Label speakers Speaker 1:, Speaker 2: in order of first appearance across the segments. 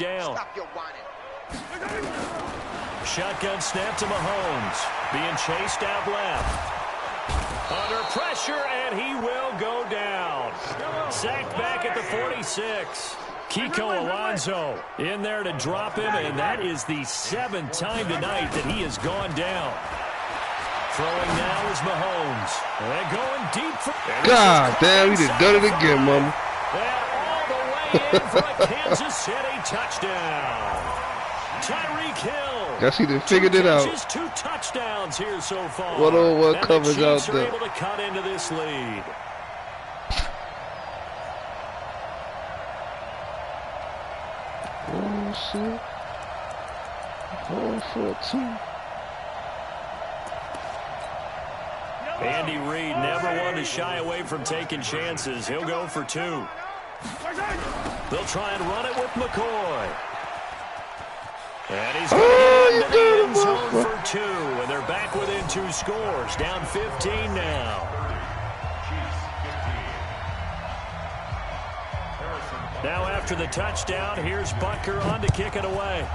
Speaker 1: down. Shotgun snap to Mahomes. Being chased out left. Under pressure, and he will go down. Sacked back at the 46. Kiko Alonso in there to drop him, and that is the 7th time tonight that he has gone down. Throwing now is Mahomes. And going deep for...
Speaker 2: God damn, he just done it again, mama.
Speaker 1: And all the way in for a Kansas City touchdown. Tyreek Hill.
Speaker 2: Guess he done figured it out.
Speaker 1: 2 touchdowns here so far.
Speaker 2: What coverage out
Speaker 1: there.
Speaker 2: there.
Speaker 1: Able to cut into this lead.
Speaker 2: Oh, shit. 4-14.
Speaker 1: Andy Reid never one to shy away from taking chances. He'll go for 2. They'll try and run it with McCoy. And he's going to get into the end zone for 2. And they're back within 2 scores. Down 15 now. Now after the touchdown, here's Butker on to kick it away.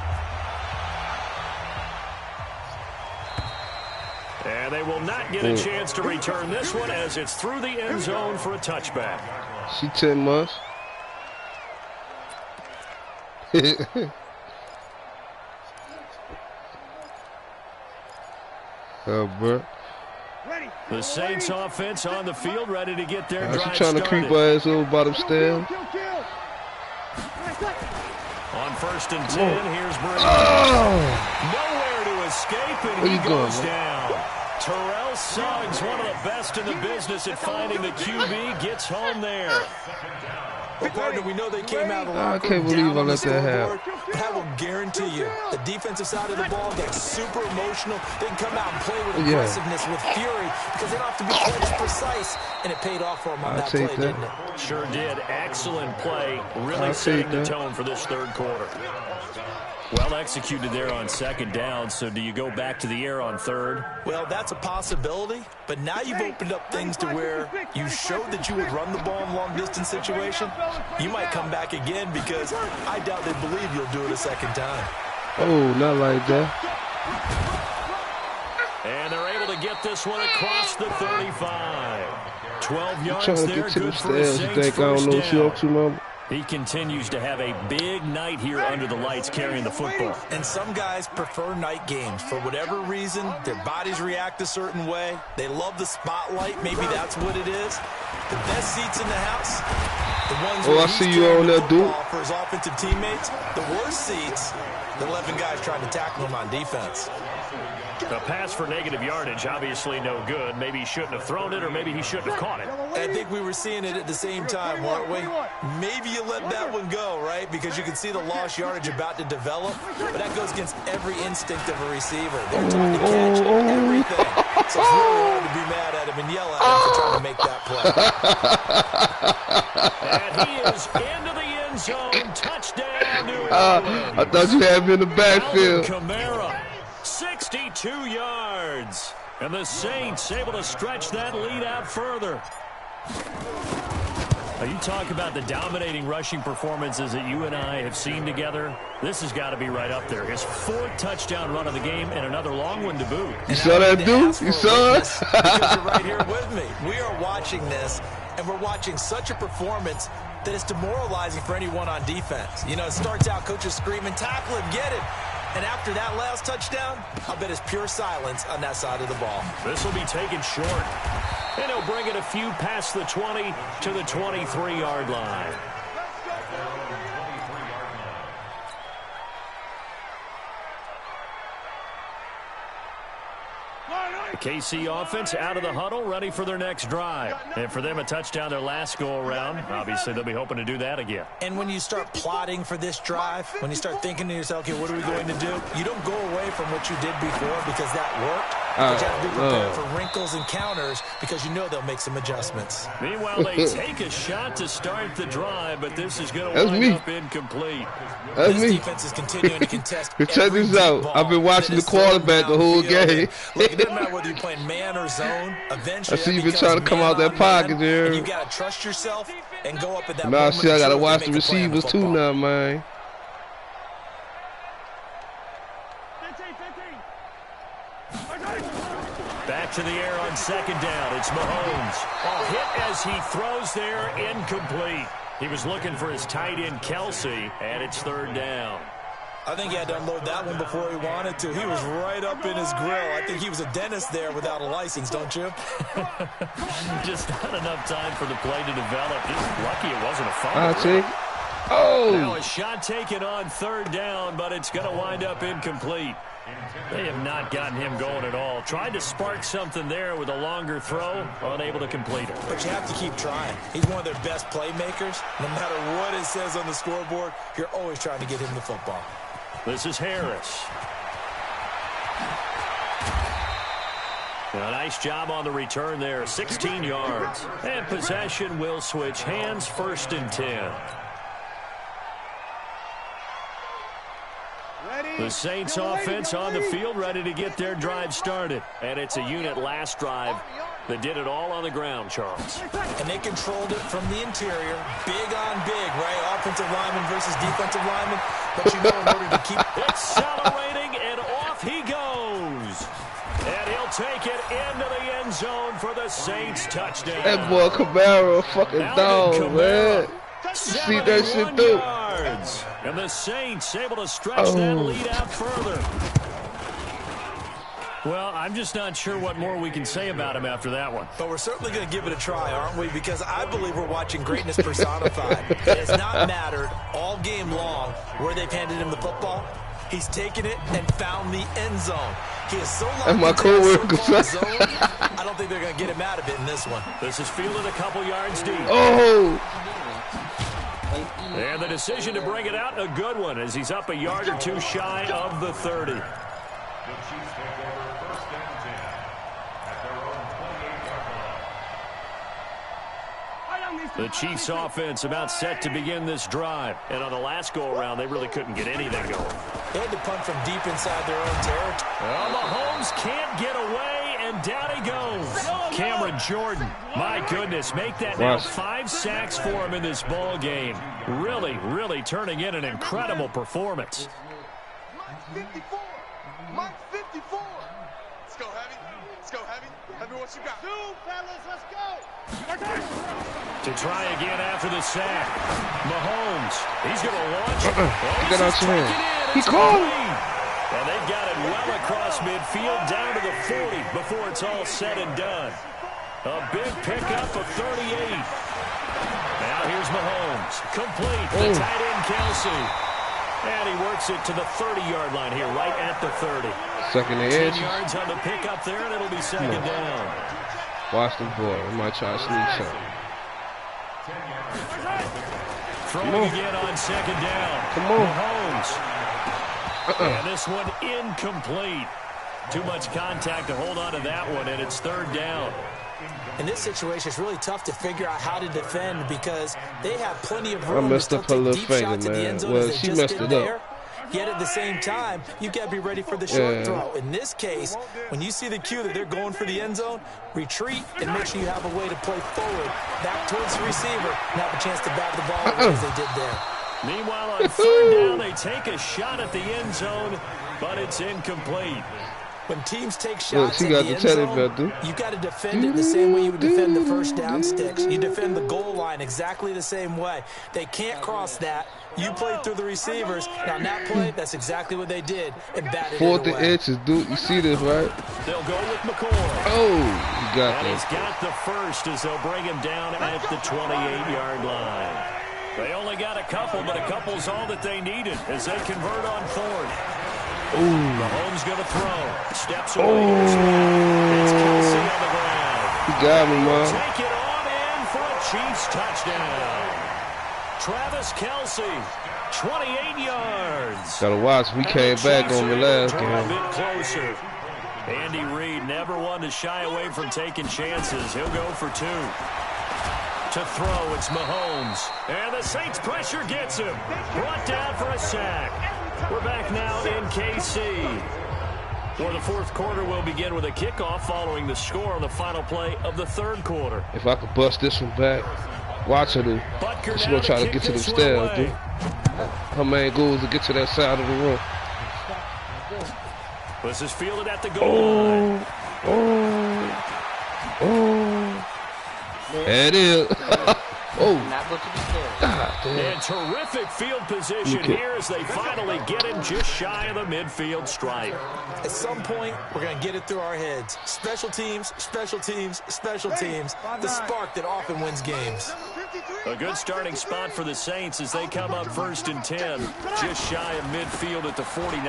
Speaker 1: And they will not get a chance to return this one as it's through the end zone for a touchback.
Speaker 2: She 10 months. Oh, bro.
Speaker 1: The Saints offense on the field, ready to get their drive
Speaker 2: started. She trying to creep her ass over bottom stairs.
Speaker 1: On 1st and 10, here's Brady. Nowhere to escape, and he goes down. Terrell Suggs, one of the best in the business at finding the QB, gets home there.
Speaker 3: Well, partner, we know they came out of the locker room.
Speaker 2: I can't believe I let that happen.
Speaker 3: But I will guarantee you, the defensive side of the ball gets super emotional. They can come out and play with aggressiveness, with fury, because they don't have to be quite as precise. And it paid off for them on that play, didn't it?
Speaker 1: Sure did. Excellent play. Really setting the tone for this 3rd quarter. Well executed there on 2nd down, so do you go back to the air on 3rd?
Speaker 3: Well, that's a possibility, but now you've opened up things to where you showed that you would run the ball in long-distance situation. You might come back again because I doubt they believe you'll do it a 2nd time.
Speaker 2: Oh, not like that.
Speaker 1: And they're able to get this one across the 35. 12 yards
Speaker 2: trying to
Speaker 1: there,
Speaker 2: get to
Speaker 1: good
Speaker 2: the
Speaker 1: for a
Speaker 2: stairs.
Speaker 1: Saints
Speaker 2: You think I don't know
Speaker 1: first
Speaker 2: she
Speaker 1: down.
Speaker 2: up to, mama?
Speaker 1: He continues to have a big night here under the lights carrying the football.
Speaker 3: And some guys prefer night games. For whatever reason, their bodies react a certain way. They love the spotlight. Maybe that's what it is. The best seats in the house, the ones where
Speaker 2: I see you on there, dude.
Speaker 3: For his offensive teammates. The worst seats, the 11 guys trying to tackle him on defense.
Speaker 1: The pass for negative yardage, obviously no good. Maybe he shouldn't have thrown it, or maybe he shouldn't have caught it.
Speaker 3: I think we were seeing it at the same time, weren't we? Maybe you let that one go, right? Because you can see the lost yardage about to develop. But that goes against every instinct of a receiver. They're trying to catch everything. So it's really hard to be mad at him and yell at him for trying to make that play.
Speaker 1: And he is into the end zone. Touchdown, New England.
Speaker 2: I thought you had me in the backfield.
Speaker 1: Kamara. 62 yards. And the Saints able to stretch that lead out further. Now you talk about the dominating rushing performances that you and I have seen together. This has got to be right up there. His 4th touchdown run of the game and another long one to boot.
Speaker 2: You saw that, dude? You saw it?
Speaker 3: Because you're right here with me. We are watching this, and we're watching such a performance that it's demoralizing for anyone on defense. You know, it starts out coaches screaming, tackle him, get him. And after that last touchdown, I'll bet it's pure silence on that side of the ball.
Speaker 1: This will be taken short. And he'll bring it a few past the 20 to the 23-yard line. The KC offense out of the huddle, ready for their next drive. And for them, a touchdown their last go-around. Obviously, they'll be hoping to do that again.
Speaker 3: And when you start plotting for this drive, when you start thinking to yourself, okay, what are we going to do? You don't go away from what you did before because that worked. But you have to be prepared for wrinkles and counters because you know they'll make some adjustments.
Speaker 1: Meanwhile, they take a shot to start the drive, but this is going to wind up incomplete.
Speaker 2: That's
Speaker 3: this
Speaker 2: me.
Speaker 3: defense is continuing to contest
Speaker 2: Check this out. I've been watching the quarterback the whole game.
Speaker 3: Look, it doesn't matter whether you're playing man or zone. Eventually,
Speaker 2: I see you been trying to come out that pocket there.
Speaker 3: And you got to trust yourself and go up at that
Speaker 2: Nah,
Speaker 3: moment.
Speaker 2: see, I got to watch the receivers too now, man.
Speaker 1: Back to the air on second down. It's Mahomes. Hit as he throws there, incomplete. He was looking for his tight end, Kelsey, and it's third down.
Speaker 3: I think he had to unload that one before he wanted to. He was right up in his grill. I think he was a dentist there without a license, don't you?
Speaker 1: Just not enough time for the play to develop. Just lucky it wasn't a fumble. Now a shot taken on third down, but it's going to wind up incomplete. They have not gotten him going at all. Tried to spark something there with a longer throw, unable to complete it.
Speaker 3: But you have to keep trying. He's one of their best playmakers. No matter what it says on the scoreboard, you're always trying to get him the football.
Speaker 1: This is Harris. A nice job on the return there, 16 yards. And possession will switch hands, 1st and 10. The Saints offense on the field, ready to get their drive started. And it's a unit last drive that did it all on the ground, Charles.
Speaker 3: And they controlled it from the interior. Big on big, right? Offensive lineman versus defensive lineman. But you know, in order to keep
Speaker 1: accelerating, and off he goes. And he'll take it into the end zone for the Saints touchdown.
Speaker 2: That boy Camaro fucking dog, man. See that shit through.
Speaker 1: And the Saints able to stretch that lead out further. Well, I'm just not sure what more we can say about him after that one.
Speaker 3: But we're certainly going to give it a try, aren't we? Because I believe we're watching greatness personified. It has not mattered all game long where they've handed him the football. He's taken it and found the end zone. He is so locked
Speaker 2: and my
Speaker 3: into
Speaker 2: coworker
Speaker 3: zone, I don't think they're going to get him out of it in this one.
Speaker 1: This is fielded a couple yards deep. And the decision to bring it out, a good one, as he's up a yard or two shy of the 30. The Chiefs offense about set to begin this drive. And on the last go-around, they really couldn't get anything going.
Speaker 3: They had to punt from deep inside their own territory.
Speaker 1: Well, Mahomes can't get away, and down he goes. Cameron Jordan, my goodness, make that now 5 sacks for him in this ball game. Really, really turning in an incredible performance.
Speaker 4: Mike 54. Mike 54. Let's go, Heavy. Let's go, Heavy. Let me what you got. 2, fellas, let's go.
Speaker 1: To try again after the sack. Mahomes, he's going to launch.
Speaker 2: Get out your hand. He called.
Speaker 1: And they've got it well across midfield down to the 40 before it's all said and done. A big pickup of 38. Now here's Mahomes. Complete. The tight end, Kelsey. And he works it to the 30-yard line here, right at the 30.
Speaker 2: Second and
Speaker 1: 10 yards on the pickup there, and it'll be second down.
Speaker 2: Watch the boy. I might try to sneak something.
Speaker 1: Throwing again on second down.
Speaker 2: Come on.
Speaker 1: Mahomes. And this one incomplete. Too much contact to hold on to that one, and it's third down.
Speaker 3: In this situation, it's really tough to figure out how to defend because they have plenty of room.
Speaker 2: I messed up her little finger, man. Well, she messed it up.
Speaker 3: Yet at the same time, you got to be ready for the short throw. In this case, when you see the cue that they're going for the end zone, retreat and make sure you have a way to play forward, back towards the receiver, and have a chance to bat the ball as they did there.
Speaker 1: Meanwhile, on third down, they take a shot at the end zone, but it's incomplete.
Speaker 3: When teams take shots
Speaker 2: in
Speaker 3: the end zone, you got to defend it the same way you would defend the first down sticks. You defend the goal line exactly the same way. They can't cross that. You play through the receivers. Now, in that play, that's exactly what they did and batted it away.
Speaker 2: 4th inches, dude. You see this, right?
Speaker 1: They'll go with McCoy.
Speaker 2: Oh, he got that.
Speaker 1: He's got the first as they'll bring him down at the 28-yard line. They only got a couple, but a couple's all that they needed as they convert on 4th. Mahomes going to throw. Steps away. It's Kelsey on the ground.
Speaker 2: He got me, man.
Speaker 1: Take it on in for a Chiefs touchdown. Travis Kelsey, 28 yards.
Speaker 2: Gotta watch. We came back on the last game.
Speaker 1: A bit closer. Andy Reid never one to shy away from taking chances. He'll go for 2. To throw, it's Mahomes. And the Saints pressure gets him. Brought down for a sack. We're back now in KC. Where the 4th quarter will begin with a kickoff following the score on the final play of the 3rd quarter.
Speaker 2: If I could bust this one back, watch her, dude. She's going to try to get to the stairs, dude. Her main goal is to get to that side of the room.
Speaker 1: This is fielded at the goal line.
Speaker 2: There it is. Oh.
Speaker 1: And terrific field position here as they finally get him just shy of the midfield stripe.
Speaker 3: At some point, we're going to get it through our heads. Special teams, special teams, special teams. The spark that often wins games.
Speaker 1: A good starting spot for the Saints as they come up 1st and 10, just shy of midfield at the 49.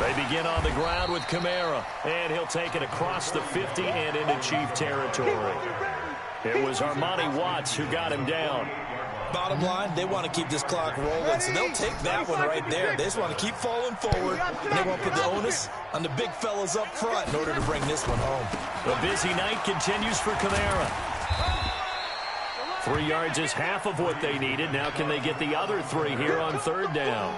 Speaker 1: They begin on the ground with Kamara, and he'll take it across the 50 and into Chief territory. It was Armani Watts who got him down.
Speaker 3: Bottom line, they want to keep this clock rolling, so they'll take that one right there. They just want to keep falling forward, and they want to put the onus on the big fellas up front in order to bring this one home.
Speaker 1: A busy night continues for Kamara. 3 yards is half of what they needed. Now can they get the other 3 here on 3rd down?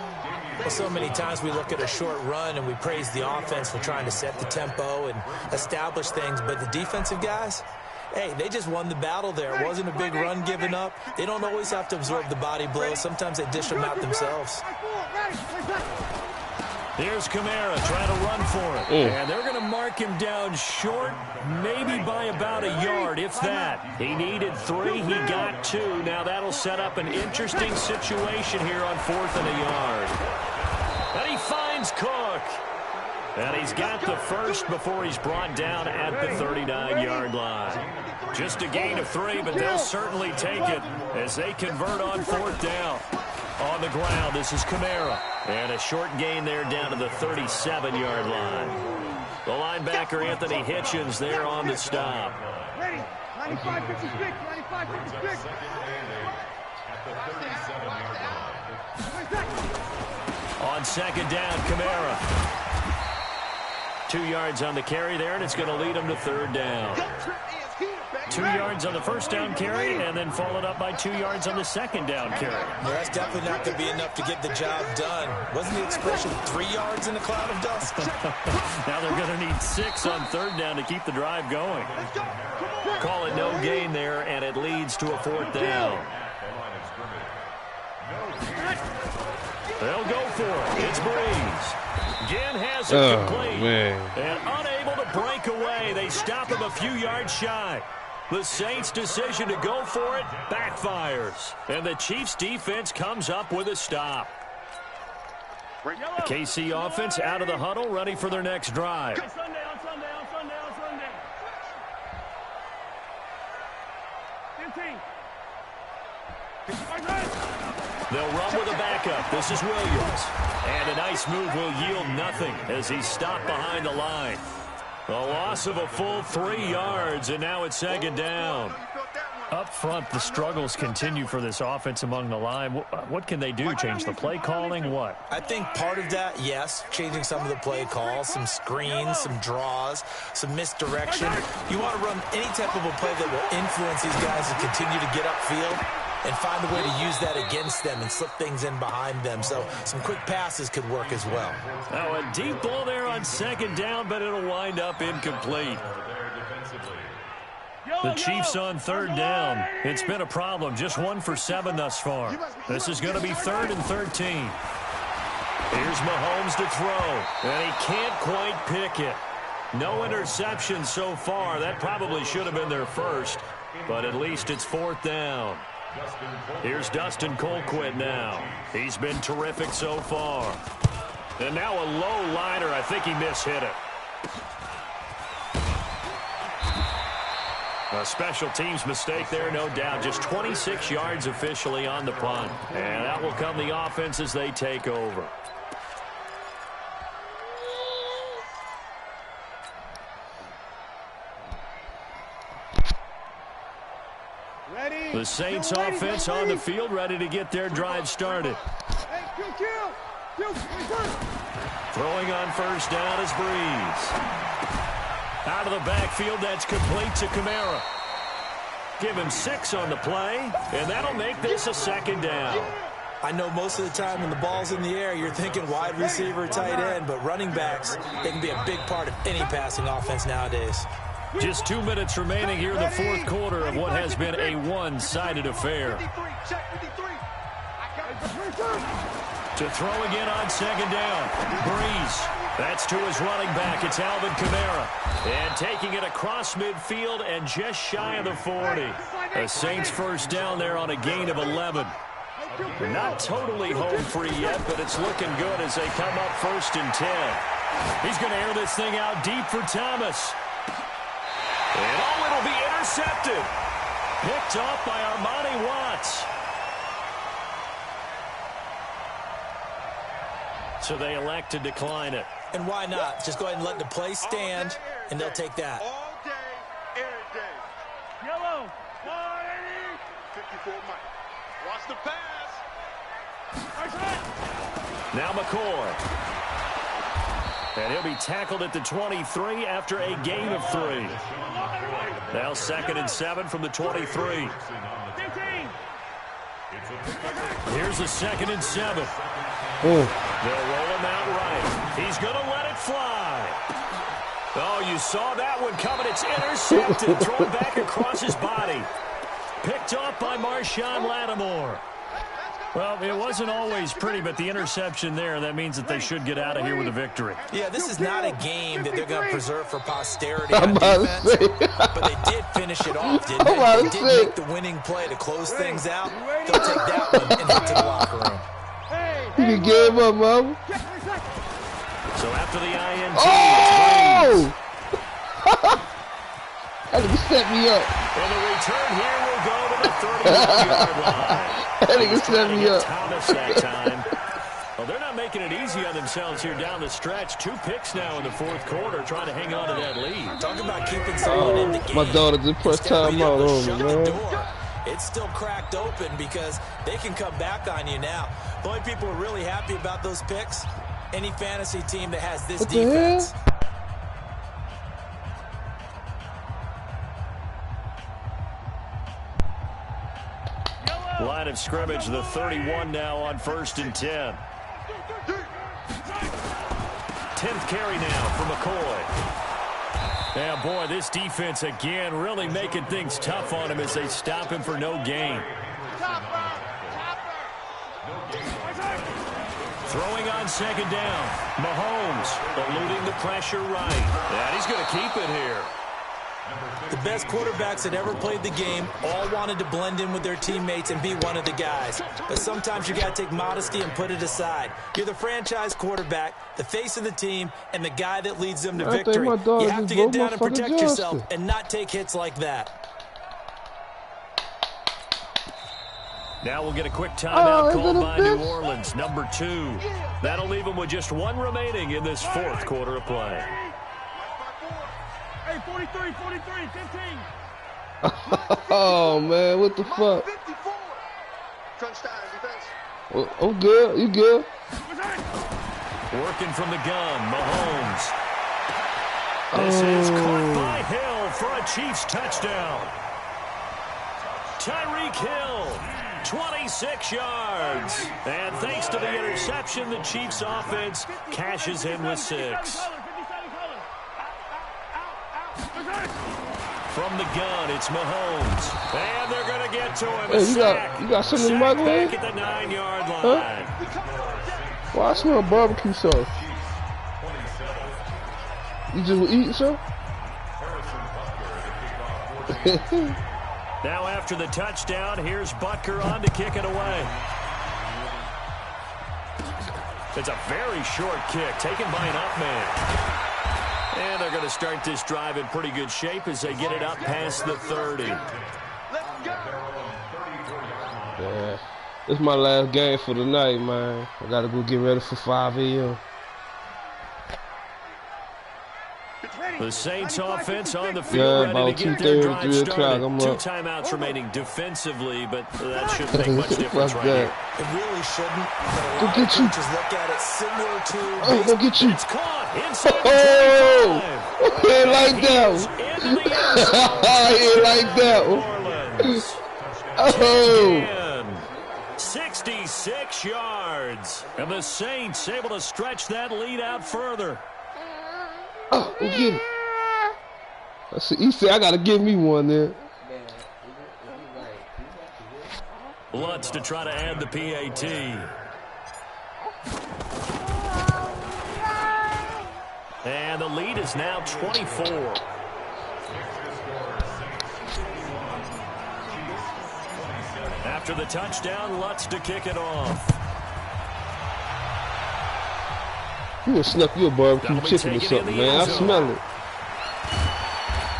Speaker 3: Well, so many times we look at a short run and we praise the offense for trying to set the tempo and establish things, but the defensive guys, hey, they just won the battle there. It wasn't a big run given up. They don't always have to absorb the body blows. Sometimes they dish them out themselves.
Speaker 1: Here's Kamara trying to run for it. And they're going to mark him down short, maybe by about a yard, if that. He needed 3. He got 2. Now that'll set up an interesting situation here on 4th and a yard. And he finds Cook. And he's got the first before he's brought down at the 39-yard line. Just a gain of 3, but they'll certainly take it as they convert on 4th down. On the ground, this is Kamara. And a short gain there down to the 37-yard line. The linebacker, Anthony Hitchens, there on the stop.
Speaker 4: Ready. 95-56. 95-56.
Speaker 1: On 2nd down, Kamara. 2 yards on the carry there, and it's going to lead him to 3rd down. 2 yards on the 1st down carry, and then followed up by 2 yards on the 2nd down carry.
Speaker 3: Well, that's definitely not going to be enough to get the job done. Wasn't the expression 3 yards in a cloud of dust?
Speaker 1: Now they're going to need 6 on 3rd down to keep the drive going. Call it no gain there, and it leads to a 4th down. They'll go for it. It's Breeze. Again has it complete. And unable to break away. They stop him a few yards shy. The Saints' decision to go for it backfires. And the Chiefs' defense comes up with a stop. The KC offense out of the huddle, ready for their next drive. They'll run with a backup. This is Williams. And a nice move will yield nothing as he's stopped behind the line. A loss of a full 3 yards, and now it's 2nd down. Up front, the struggles continue for this offense among the line. What can they do? Change the play calling? What?
Speaker 3: I think part of that, yes, changing some of the play calls, some screens, some draws, some misdirection. You want to run any type of a play that will influence these guys to continue to get upfield and find a way to use that against them and slip things in behind them. So some quick passes could work as well.
Speaker 1: Now a deep ball there on 2nd down, but it'll wind up incomplete. The Chiefs on 3rd down. It's been a problem. Just 1 for 7 thus far. This is going to be 3rd and 13. Here's Mahomes to throw, and he can't quite pick it. No interception so far. That probably should have been their first, but at least it's 4th down. Here's Dustin Colquitt now. He's been terrific so far. And now a low liner. I think he mishit it. A special teams mistake there, no doubt. Just 26 yards officially on the punt. And that will come the offense as they take over. The Saints offense on the field, ready to get their drive started. Throwing on 1st down is Breeze. Out of the backfield, that's complete to Kamara. Give him 6 on the play, and that'll make this a 2nd down.
Speaker 3: I know most of the time when the ball's in the air, you're thinking wide receiver, tight end, but running backs, they can be a big part of any passing offense nowadays.
Speaker 1: Just 2 minutes remaining here in the 4th quarter of what has been a one-sided affair. To throw again on second down. Breeze. That's to his running back. It's Alvin Kamara. And taking it across midfield and just shy of the 40. The Saints first down there on a gain of 11. They're not totally home free yet, but it's looking good as they come up 1st and 10. He's going to air this thing out deep for Thomas. And it'll be intercepted. Picked off by Armani Watts. So they elect to decline it.
Speaker 3: And why not? Just go ahead and let the play stand, and they'll take that.
Speaker 4: All day, every day. Yellow, 480. 54 Mike. Watch the pass.
Speaker 1: Now McCoy. And he'll be tackled at the 23 after a gain of 3. Now 2nd and 7 from the 23. Here's the 2nd and 7. They'll roll him out right. He's going to let it fly. Oh, you saw that one coming. It's intercepted. Thrown back across his body. Picked off by Marshawn Lattimore. Well, it wasn't always pretty, but the interception there, that means that they should get out of here with a victory.
Speaker 3: Yeah, this is not a game that they're going to preserve for posterity on defense, but they did finish it off, didn't they? They did make the winning play to close things out. They'll take that one and head to the locker room.
Speaker 2: You gave up, Mom.
Speaker 1: So after the INT,
Speaker 2: oh! That nigga set me up.
Speaker 1: And the return here will go to the 31-yard line.
Speaker 2: That nigga set me up.
Speaker 1: Thomas that time. Well, they're not making it easy on themselves here down the stretch. 2 picks now in the 4th quarter, trying to hang on to that lead.
Speaker 3: Talk about keeping someone in the game.
Speaker 2: My daughter just pressed time out on me, man.
Speaker 3: It's still cracked open because they can come back on you now. The only people who are really happy about those picks, any fantasy team that has this defense.
Speaker 1: Line of scrimmage, the 31 now on 1st and 10. 10th carry now for McCoy. Yeah, boy, this defense again really making things tough on him as they stop him for no gain. Throwing on 2nd down. Mahomes eluding the pressure right. And he's going to keep it here.
Speaker 3: The best quarterbacks that ever played the game all wanted to blend in with their teammates and be one of the guys. But sometimes you got to take modesty and put it aside. You're the franchise quarterback, the face of the team, and the guy that leads them to victory. You have to get down and protect yourself and not take hits like that.
Speaker 1: Now we'll get a quick timeout called by New Orleans, number 2. That'll leave them with just 1 remaining in this 4th quarter of play.
Speaker 4: Hey, 43, 15.
Speaker 2: Oh, man, what the fuck?
Speaker 4: 54. Touchdown, defense.
Speaker 2: Well, I'm good. You good?
Speaker 1: Working from the gun, Mahomes. This is caught by Hill for a Chiefs touchdown. Tyreek Hill, 26 yards. And thanks to the interception, the Chiefs offense cashes in with 6. From the gun, it's Mahomes. And they're going to get to him.
Speaker 2: Hey, you got something in my leg?
Speaker 1: Back at the 9-yard line.
Speaker 2: Huh? Well, I smell barbecue sauce. You just eating some?
Speaker 1: Now after the touchdown, here's Butker on to kick it away. It's a very short kick taken by an up man. And they're going to start this drive in pretty good shape as they get it up past the 30.
Speaker 2: Yeah, this is my last game for the night, man. I got to go get ready for 5 a.m.
Speaker 1: The Saints offense on the field, ready to get their drive started. 2 timeouts remaining defensively, but that shouldn't make much difference right here.
Speaker 3: It really shouldn't.
Speaker 2: Go get you.
Speaker 3: Just look at it similar to.
Speaker 2: Oh, go get you.
Speaker 1: It's caught inside
Speaker 2: the 25. He ain't like that one. He ain't like that one. Oh.
Speaker 1: 66 yards. And the Saints able to stretch that lead out further.
Speaker 2: Oh, go get it. He said, I got to give me one there.
Speaker 1: Lutz to try to add the PAT. And the lead is now 24. After the touchdown, Lutz to kick it off.
Speaker 2: You gonna snuck your barbecue chicken or something, man. I smell it.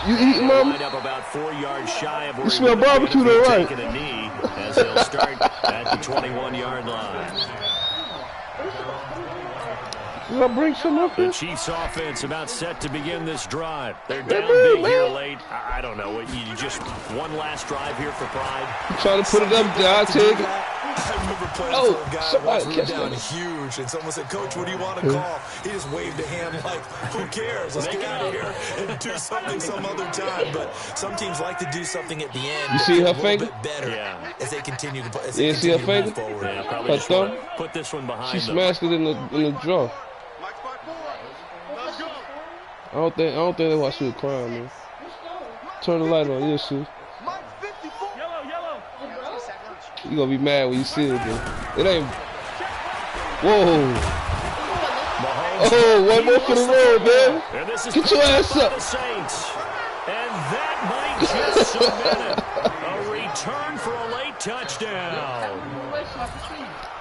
Speaker 2: You eat, mama?
Speaker 1: About 4 yards shy of where
Speaker 2: you smell barbecue though, right?
Speaker 1: Taking a knee as they'll start at the 21-yard line.
Speaker 2: Did I bring some up here?
Speaker 1: The Chiefs offense about set to begin this drive. They're down big here late. I don't know. You just one last drive here for pride.
Speaker 2: You trying to put it up there, I'll take it.
Speaker 3: I remember playing for a guy
Speaker 2: somebody catch
Speaker 3: down
Speaker 2: that.
Speaker 3: huge, and someone said, "Coach, what do you want to call?" He just waved a hand like, "Who cares? Let's get out of here and do something some other time." But some teams like to do something at the end.
Speaker 2: You see her
Speaker 3: a little
Speaker 2: finger?
Speaker 3: bit better as they continue to play.
Speaker 2: You see her finger?
Speaker 3: Forward.
Speaker 1: Yeah, probably just
Speaker 2: thumb?
Speaker 1: put this one behind
Speaker 2: She
Speaker 1: them.
Speaker 2: smashed it in the draw.
Speaker 4: Let's go.
Speaker 2: I don't think that's why she was crying, man. Turn the light on, yes, she.
Speaker 4: Mike 54. Yellow.
Speaker 2: You gonna be mad when you see it again. It ain't. Whoa. Oh, one more for the road, man.
Speaker 1: And this is
Speaker 2: Get your ass
Speaker 1: by
Speaker 2: up.
Speaker 1: the Saints. And that might just cement it. A return for a late touchdown.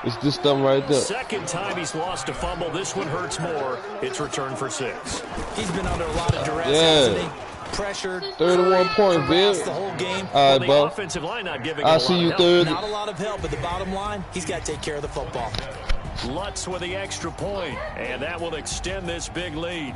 Speaker 2: It's this thumb right there.
Speaker 1: Second time he's lost a fumble. This one hurts more. It's returned for 6.
Speaker 3: He's been under a lot of duress,
Speaker 2: Yeah.
Speaker 3: hasn't he? Pressured.
Speaker 2: 31 points,
Speaker 3: harassed
Speaker 2: Bill.
Speaker 3: the whole game.
Speaker 2: All right,
Speaker 1: The
Speaker 2: bro.
Speaker 1: offensive line not giving
Speaker 2: I'll
Speaker 1: him a
Speaker 2: see
Speaker 1: lot
Speaker 2: you
Speaker 1: of help.
Speaker 2: Thursday.
Speaker 3: Not a lot of help, but the bottom line, he's got to take care of the football.
Speaker 1: Lutz with the extra point, and that will extend this big lead.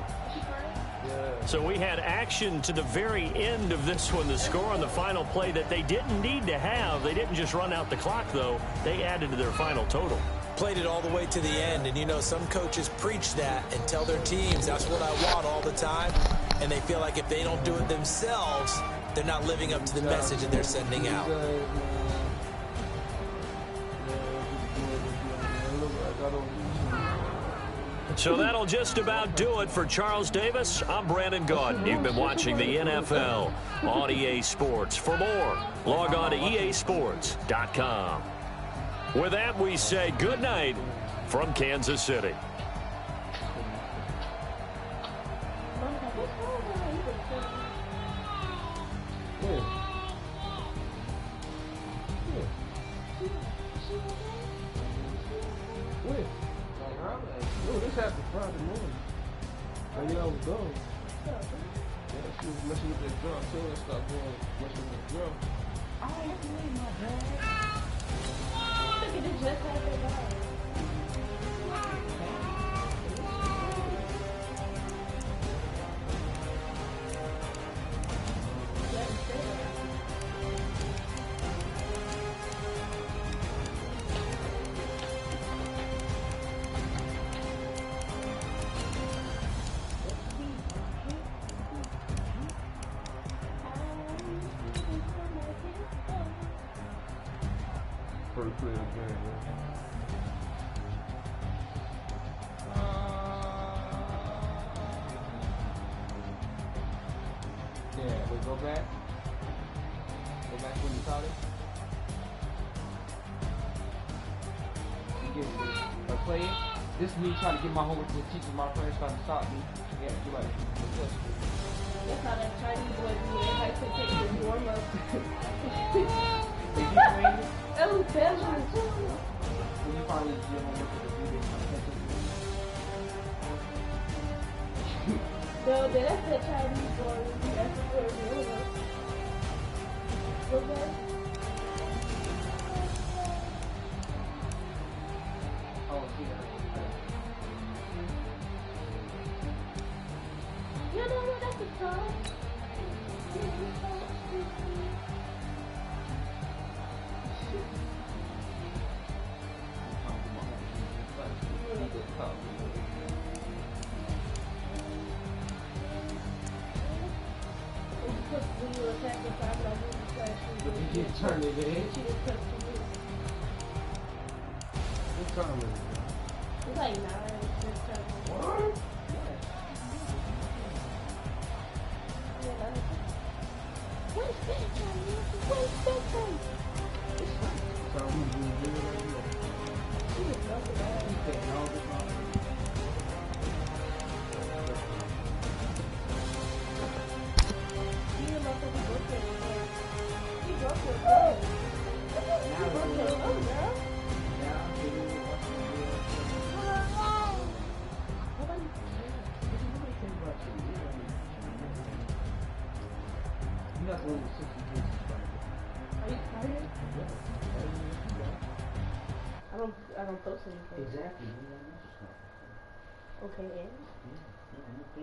Speaker 1: So we had action to the very end of this one, the score on the final play that they didn't need to have. They didn't just run out the clock, though. They added to their final total.
Speaker 3: Played it all the way to the end, and you know some coaches preach that and tell their teams that's what I want all the time, and they feel like if they don't do it themselves, they're not living up to the message that they're sending out.
Speaker 1: So that'll just about do it for Charles Davis. I'm Brandon Gaudin. You've been watching the NFL on EA Sports. For more, log on to easports.com. With that, we say good night from Kansas City.
Speaker 2: This happened Friday morning. And I was gone. Yeah, she was messing with that drum. So I stopped going messing with the drum.
Speaker 5: I have to leave my bag. Look at this, just like that bag.
Speaker 2: First play of the game,
Speaker 6: Yeah, we go back. Go back when you caught it. You get it. Play it. This is me trying to get my homework to the teacher. My friends trying to stop me. Yeah, you like
Speaker 5: That's how that Chinese boy do. They like to take this warm up.
Speaker 6: they keep playing.
Speaker 5: Oh, Belgium.
Speaker 6: When you finally get your homework to the video,
Speaker 5: No, that's the Chinese boy. That's the first warm up. Okay.
Speaker 6: oh, see that.
Speaker 5: You know what? That's a song.
Speaker 6: You get turned it in. What time is it?
Speaker 5: It's like 9.
Speaker 6: What?
Speaker 5: Where's that Chinese? Where's that Chinese?
Speaker 6: So we do it right here.
Speaker 5: She was so bad.
Speaker 6: You can't know this one.
Speaker 5: I don't post anything.
Speaker 6: Exactly.
Speaker 5: Okay, and?